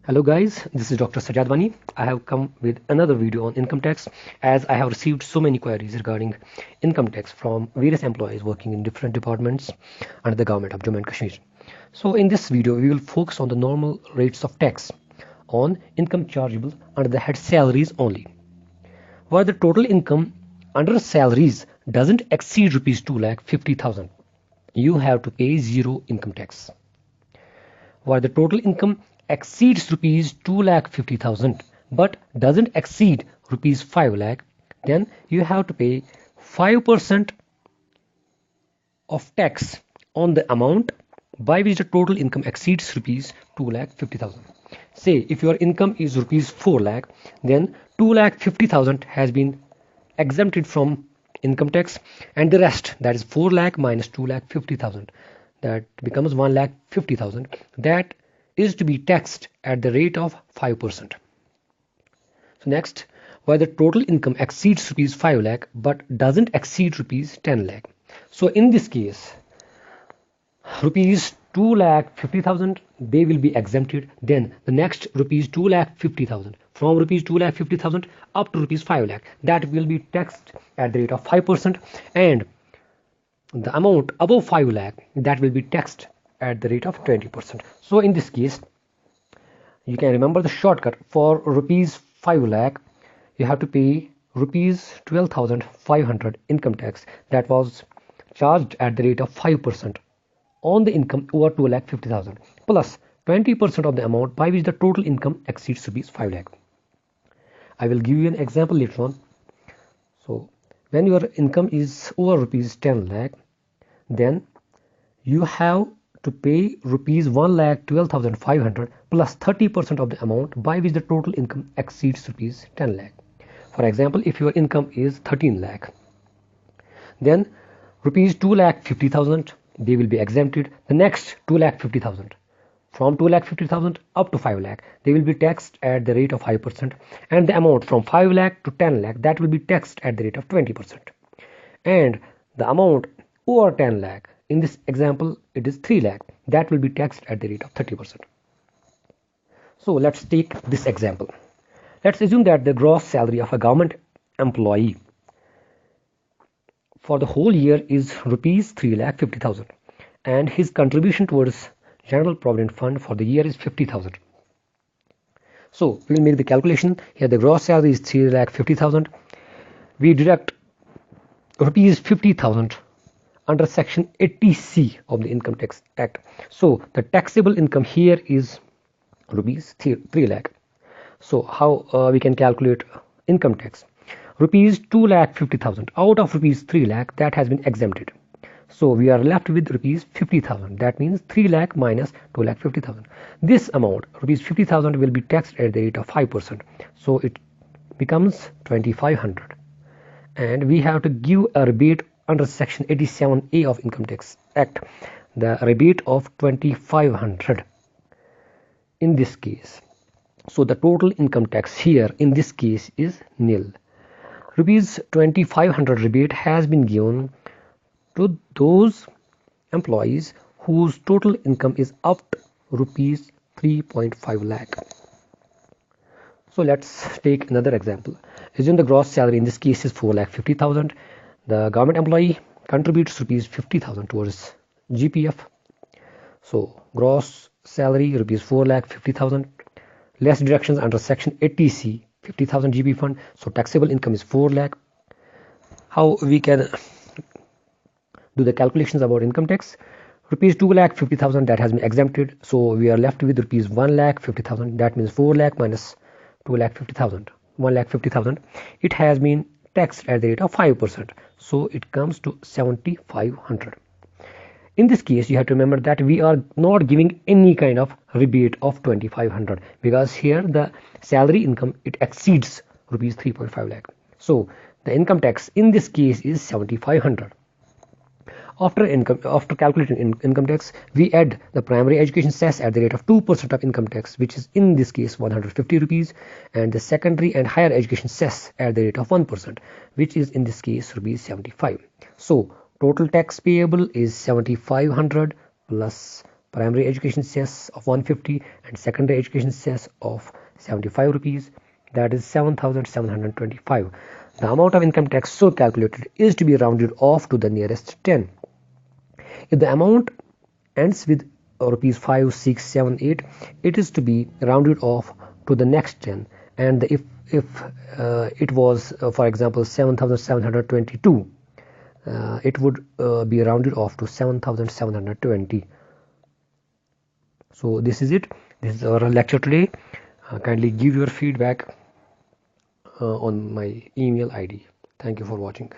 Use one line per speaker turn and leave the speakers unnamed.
Hello guys, this is Dr. Sajadwani. I have come with another video on income tax as I have received so many queries regarding income tax from various employees working in different departments under the government of Jammu and Kashmir. So in this video, we will focus on the normal rates of tax on income chargeable under the head salaries only. Where the total income under salaries doesn't exceed rupees 2,50,000, you have to pay zero income tax. Where the total income exceeds rupees 2,50,000 but doesn't exceed rupees 5 lakh, then you have to pay 5% of tax on the amount by which the total income exceeds rupees 2,50,000. Say if your income is rupees 4 lakh, then 2,50,000 has been exempted from income tax, and the rest, that is 4 lakh minus 2,50,000, that becomes 1,50,000, that is to be taxed at the rate of 5%. So next, where the total income exceeds rupees 5 lakh but doesn't exceed rupees 10 lakh. So in this case, rupees 2,50,000, they will be exempted. Then the next rupees 2,50,000, from rupees 2,50,000 up to rupees 5 lakh, that will be taxed at the rate of 5%, and the amount above 5 lakh, that will be taxed at the rate of 20%. So in this case, you can remember the shortcut. For rupees 5 lakh, you have to pay rupees 12,500 income tax that was charged at the rate of 5% on the income over 2,50,000 plus 20% of the amount by which the total income exceeds rupees 5 lakh. I will give you an example later on. So when your income is over rupees 10 lakh, then you have to pay rupees 1,12,500 plus 30% of the amount by which the total income exceeds rupees 10 lakh. For example, if your income is 13 lakh, then rupees 2,50,000, they will be exempted. The next 2,50,000, from 2,50,000 up to 5 lakh, they will be taxed at the rate of 5%, and the amount from 5 lakh to 10 lakh, that will be taxed at the rate of 20%, and the amount over 10 lakh, in this example it is 3 lakh, that will be taxed at the rate of 30%. So let's take this example. Let's assume that the gross salary of a government employee for the whole year is rupees 3,50,000 and his contribution towards general provident fund for the year is 50,000. So we will make the calculation. Here the gross salary is 3,50,000. We deduct rupees 50,000 under section 80C of the Income Tax Act. So the taxable income here is rupees 3 lakh. So how we can calculate income tax? Rupees 2,50,000 out of rupees 3 lakh, that has been exempted. So we are left with rupees 50,000. That means 3 lakh minus 2,50,000. This amount, rupees 50,000, will be taxed at the rate of 5%. So it becomes 2,500. And we have to give a rebate under section 87A of Income Tax Act, the rebate of 2,500 in this case. So the total income tax here in this case is nil. Rupees 2,500 rebate has been given to those employees whose total income is up to rupees 3.5 lakh. So let's take another example. Assume the gross salary in this case is 4,50,000. The government employee contributes rupees 50,000 towards GPF. So gross salary rupees 4,50,000, less deductions under section 80C, 50,000 GP fund. So taxable income is 4 lakh. How we can do the calculations about income tax? Rupees 2,50,000, that has been exempted. So we are left with rupees 1,50,000. That means 4 lakh minus 2,50,000. 1,50,000. It has been taxed at the rate of 5%. So it comes to 7,500. In this case, you have to remember that we are not giving any kind of rebate of 2,500 because here the salary income, it exceeds rupees 3.5 lakh. So the income tax in this case is 7,500. After calculating income tax, we add the primary education cess at the rate of 2% of income tax, which is in this case 150 rupees, and the secondary and higher education cess at the rate of 1%, which is in this case rupees 75. So total tax payable is 7,500 plus primary education cess of 150 and secondary education cess of 75 rupees, that is 7,725. The amount of income tax so calculated is to be rounded off to the nearest 10. If the amount ends with rupees 5, 6, 7, 8, it is to be rounded off to the next 10. And if it was, for example, 7,722, it would be rounded off to 7,720. So this is it. This is our lecture today. Kindly give your feedback on my email ID. Thank you for watching.